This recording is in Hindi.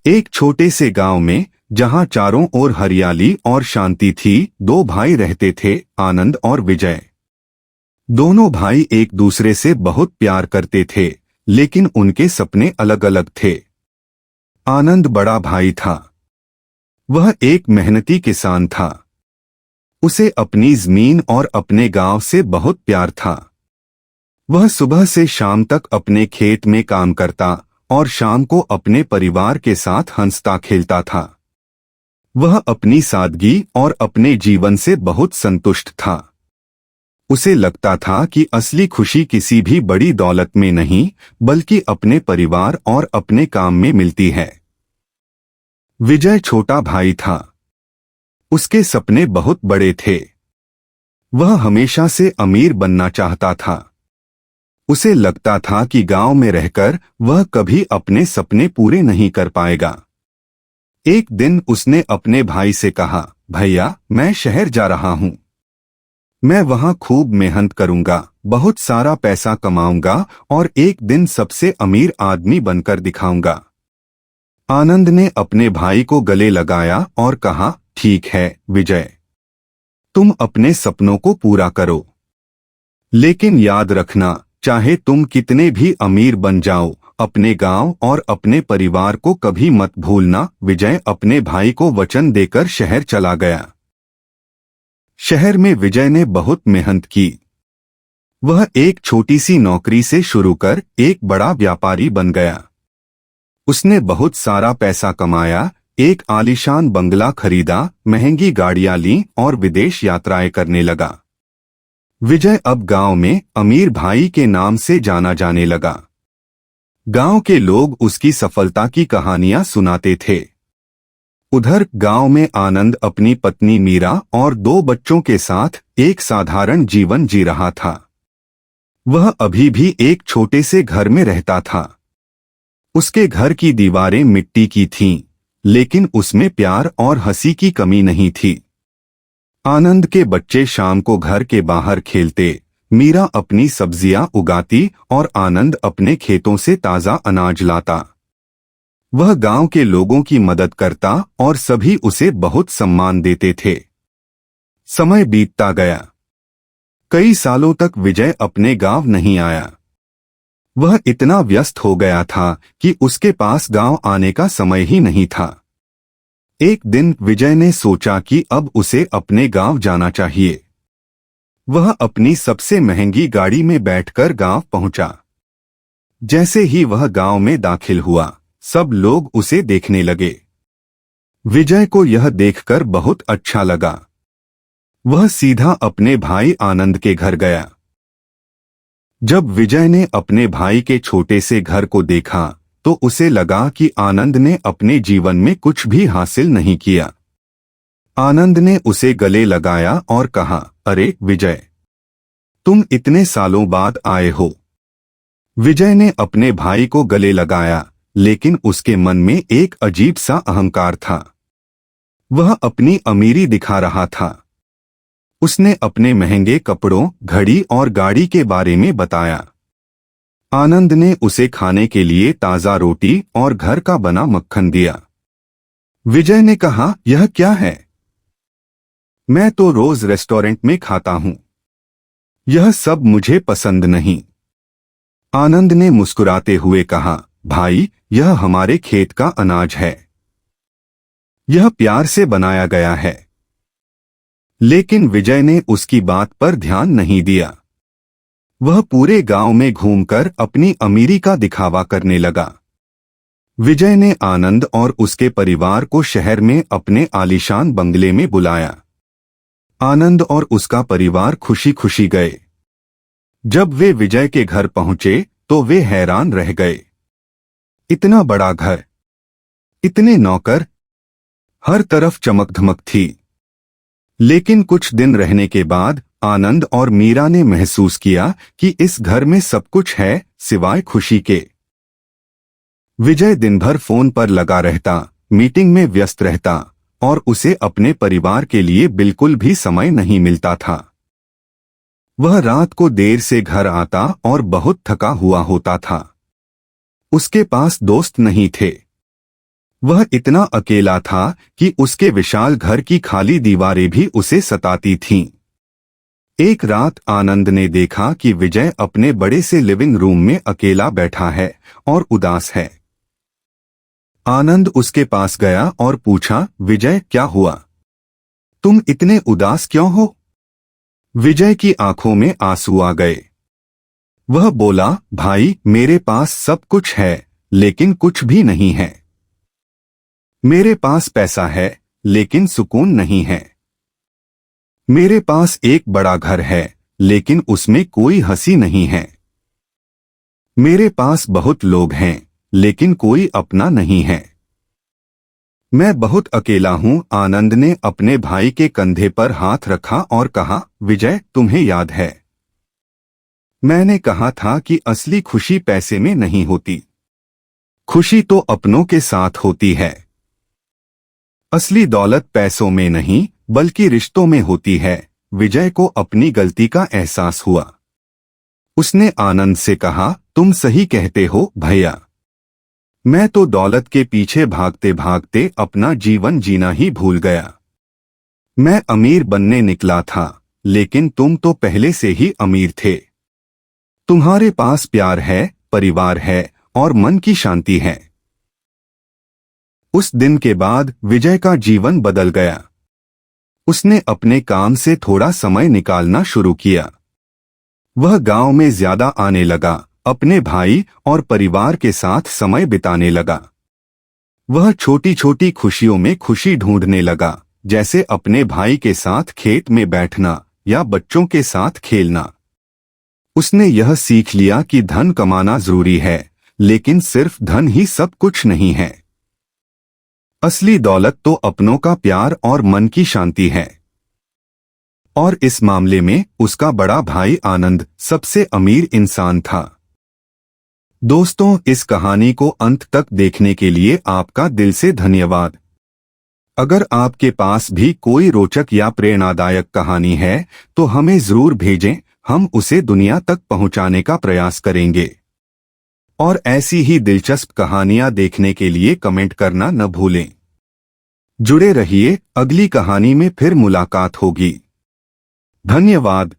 एक छोटे से गांव में, जहां चारों ओर हरियाली और शांति थी, दो भाई रहते थे, आनंद और विजय। दोनों भाई एक दूसरे से बहुत प्यार करते थे, लेकिन उनके सपने अलग अलग थे। आनंद बड़ा भाई था। वह एक मेहनती किसान था। उसे अपनी जमीन और अपने गांव से बहुत प्यार था। वह सुबह से शाम तक अपने खेत में काम करता और शाम को अपने परिवार के साथ हंसता खेलता था। वह अपनी सादगी और अपने जीवन से बहुत संतुष्ट था। उसे लगता था कि असली खुशी किसी भी बड़ी दौलत में नहीं, बल्कि अपने परिवार और अपने काम में मिलती है। विजय छोटा भाई था। उसके सपने बहुत बड़े थे। वह हमेशा से अमीर बनना चाहता था। उसे लगता था कि गांव में रहकर वह कभी अपने सपने पूरे नहीं कर पाएगा। एक दिन उसने अपने भाई से कहा, भैया, मैं शहर जा रहा हूं। मैं वहां खूब मेहनत करूंगा, बहुत सारा पैसा कमाऊंगा और एक दिन सबसे अमीर आदमी बनकर दिखाऊंगा। आनंद ने अपने भाई को गले लगाया और कहा, ठीक है विजय, तुम अपने सपनों को पूरा करो। लेकिन याद रखना, चाहे तुम कितने भी अमीर बन जाओ, अपने गांव और अपने परिवार को कभी मत भूलना। विजय अपने भाई को वचन देकर शहर चला गया। शहर में विजय ने बहुत मेहनत की। वह एक छोटी सी नौकरी से शुरू कर एक बड़ा व्यापारी बन गया। उसने बहुत सारा पैसा कमाया, एक आलीशान बंगला खरीदा, महंगी गाड़ियां ली और विदेश यात्राएं करने लगा। विजय अब गांव में अमीर भाई के नाम से जाना जाने लगा। गांव के लोग उसकी सफलता की कहानियां सुनाते थे। उधर गांव में आनंद अपनी पत्नी मीरा और दो बच्चों के साथ एक साधारण जीवन जी रहा था। वह अभी भी एक छोटे से घर में रहता था। उसके घर की दीवारें मिट्टी की थीं, लेकिन उसमें प्यार और हंसी की कमी नहीं थी। आनंद के बच्चे शाम को घर के बाहर खेलते, मीरा अपनी सब्जियां उगाती और आनंद अपने खेतों से ताजा अनाज लाता। वह गांव के लोगों की मदद करता और सभी उसे बहुत सम्मान देते थे। समय बीतता गया। कई सालों तक विजय अपने गांव नहीं आया। वह इतना व्यस्त हो गया था कि उसके पास गांव आने का समय ही नहीं था। एक दिन विजय ने सोचा कि अब उसे अपने गांव जाना चाहिए। वह अपनी सबसे महंगी गाड़ी में बैठकर गांव पहुंचा। जैसे ही वह गांव में दाखिल हुआ, सब लोग उसे देखने लगे। विजय को यह देखकर बहुत अच्छा लगा। वह सीधा अपने भाई आनंद के घर गया। जब विजय ने अपने भाई के छोटे से घर को देखा, तो उसे लगा कि आनंद ने अपने जीवन में कुछ भी हासिल नहीं किया। आनंद ने उसे गले लगाया और कहा, अरे विजय, तुम इतने सालों बाद आए हो। विजय ने अपने भाई को गले लगाया, लेकिन उसके मन में एक अजीब सा अहंकार था। वह अपनी अमीरी दिखा रहा था। उसने अपने महंगे कपड़ों, घड़ी और गाड़ी के बारे में बताया। आनंद ने उसे खाने के लिए ताजा रोटी और घर का बना मक्खन दिया। विजय ने कहा, यह क्या है? मैं तो रोज रेस्टोरेंट में खाता हूं। यह सब मुझे पसंद नहीं। आनंद ने मुस्कुराते हुए कहा, भाई, यह हमारे खेत का अनाज है। यह प्यार से बनाया गया है। लेकिन विजय ने उसकी बात पर ध्यान नहीं दिया। वह पूरे गांव में घूमकर अपनी अमीरी का दिखावा करने लगा। विजय ने आनंद और उसके परिवार को शहर में अपने आलीशान बंगले में बुलाया। आनंद और उसका परिवार खुशी खुशी गए। जब वे विजय के घर पहुंचे तो वे हैरान रह गए। इतना बड़ा घर, इतने नौकर, हर तरफ चमक धमक थी। लेकिन कुछ दिन रहने के बाद आनंद और मीरा ने महसूस किया कि इस घर में सब कुछ है सिवाय खुशी के। विजय दिन भर फोन पर लगा रहता, मीटिंग में व्यस्त रहता और उसे अपने परिवार के लिए बिल्कुल भी समय नहीं मिलता था। वह रात को देर से घर आता और बहुत थका हुआ होता था। उसके पास दोस्त नहीं थे। वह इतना अकेला था कि उसके विशाल घर की खाली दीवारें भी उसे सताती थीं। एक रात आनंद ने देखा कि विजय अपने बड़े से लिविंग रूम में अकेला बैठा है और उदास है। आनंद उसके पास गया और पूछा, विजय क्या हुआ? तुम इतने उदास क्यों हो? विजय की आंखों में आंसू आ गए। वह बोला, भाई मेरे पास सब कुछ है लेकिन कुछ भी नहीं है। मेरे पास पैसा है लेकिन सुकून नहीं है। मेरे पास एक बड़ा घर है लेकिन उसमें कोई हंसी नहीं है। मेरे पास बहुत लोग हैं लेकिन कोई अपना नहीं है। मैं बहुत अकेला हूं। आनंद ने अपने भाई के कंधे पर हाथ रखा और कहा, विजय तुम्हें याद है, मैंने कहा था कि असली खुशी पैसे में नहीं होती। खुशी तो अपनों के साथ होती है। असली दौलत पैसों में नहीं बल्कि रिश्तों में होती है। विजय को अपनी गलती का एहसास हुआ। उसने आनंद से कहा, तुम सही कहते हो भैया, मैं तो दौलत के पीछे भागते भागते अपना जीवन जीना ही भूल गया। मैं अमीर बनने निकला था लेकिन तुम तो पहले से ही अमीर थे। तुम्हारे पास प्यार है, परिवार है और मन की शांति है। उस दिन के बाद विजय का जीवन बदल गया। उसने अपने काम से थोड़ा समय निकालना शुरू किया। वह गांव में ज्यादा आने लगा, अपने भाई और परिवार के साथ समय बिताने लगा। वह छोटी छोटी खुशियों में खुशी ढूंढने लगा, जैसे अपने भाई के साथ खेत में बैठना या बच्चों के साथ खेलना। उसने यह सीख लिया कि धन कमाना जरूरी है लेकिन सिर्फ धन ही सब कुछ नहीं है। असली दौलत तो अपनों का प्यार और मन की शांति है। और इस मामले में उसका बड़ा भाई आनंद सबसे अमीर इंसान था। दोस्तों, इस कहानी को अंत तक देखने के लिए आपका दिल से धन्यवाद। अगर आपके पास भी कोई रोचक या प्रेरणादायक कहानी है तो हमें जरूर भेजें, हम उसे दुनिया तक पहुंचाने का प्रयास करेंगे। और ऐसी ही दिलचस्प कहानियां देखने के लिए कमेंट करना न भूलें। जुड़े रहिए, अगली कहानी में फिर मुलाकात होगी। धन्यवाद।